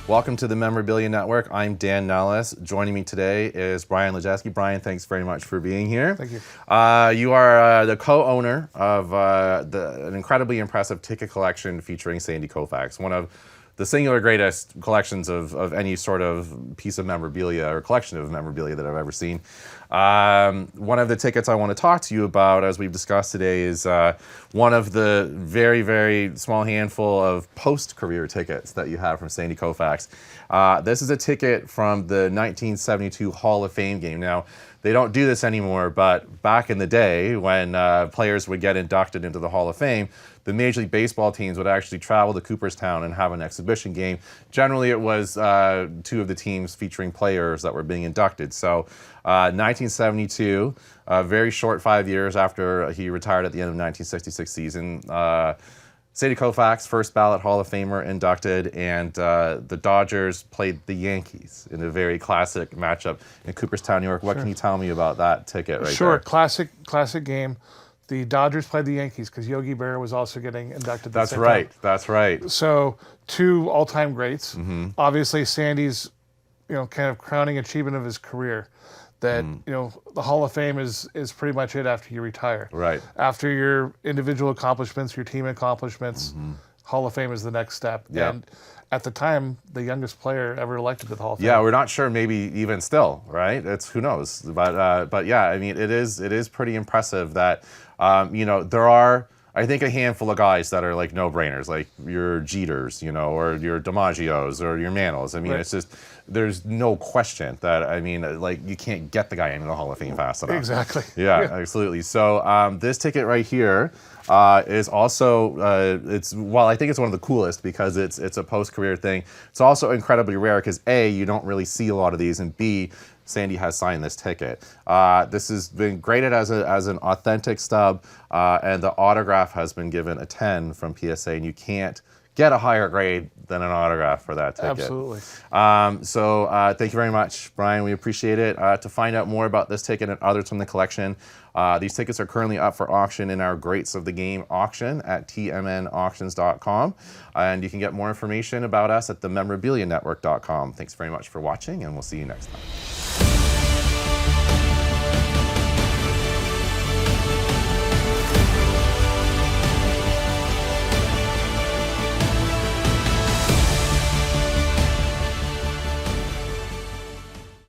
Welcome to the Memorabilia Network. I'm Dan Nelles. Joining me today is Bryan Lojeski. Bryan, thanks very much for being here. Thank you. You are the co-owner of an incredibly impressive ticket collection featuring Sandy Koufax, one of the singular greatest collections of any sort of piece of memorabilia or collection of memorabilia that I've ever seen. One of the tickets I want to talk to you about, as we've discussed today, is one of the very, very small handful of post-career tickets that you have from Sandy Koufax. This is a ticket from the 1972 Hall of Fame game. Now, they don't do this anymore, but back in the day when players would get inducted into the Hall of Fame, the Major League Baseball teams would actually travel to Cooperstown and have an exhibition game. Generally, it was two of the teams featuring players that were being inducted. So 1972, very short 5 years after he retired at the end of the 1966 season, Sandy Koufax, first ballot Hall of Famer, inducted, and the Dodgers played the Yankees in a very classic matchup in Cooperstown, New York. What can you tell me about that ticket right there? Sure, classic game. The Dodgers played the Yankees because Yogi Berra was also getting inducted. That's right. That's right. So two all-time greats. Obviously, Sandy's, kind of crowning achievement of his career. That the Hall of Fame is pretty much it after you retire. Right. After your individual accomplishments, your team accomplishments, Hall of Fame is the next step. Yeah. And at the time, the youngest player ever elected to the Hall of Fame. Yeah, we're not sure. Maybe even still, right? It's who knows. But yeah, I mean, it is pretty impressive that there are, I think, a handful of guys that are like no-brainers, like your Jeters, or your DiMaggios or your Mantles. I mean, Right. It's just, there's no question that, I mean, like, you can't get the guy into the Hall of Fame fast enough. Exactly. Yeah, absolutely. So this ticket right here is also, I think it's one of the coolest because it's a post-career thing. It's also incredibly rare because A, you don't really see a lot of these, and B, Sandy has signed this ticket. This has been graded as an authentic stub, and the autograph has been given a 10 from PSA, and you can't get a higher grade than an autograph for that ticket. Absolutely. So thank you very much, Bryan. We appreciate it. To find out more about this ticket and others from the collection, these tickets are currently up for auction in our Greats of the Game auction at tmnauctions.com. And you can get more information about us at thememorabilianetwork.com. Thanks very much for watching, and we'll see you next time.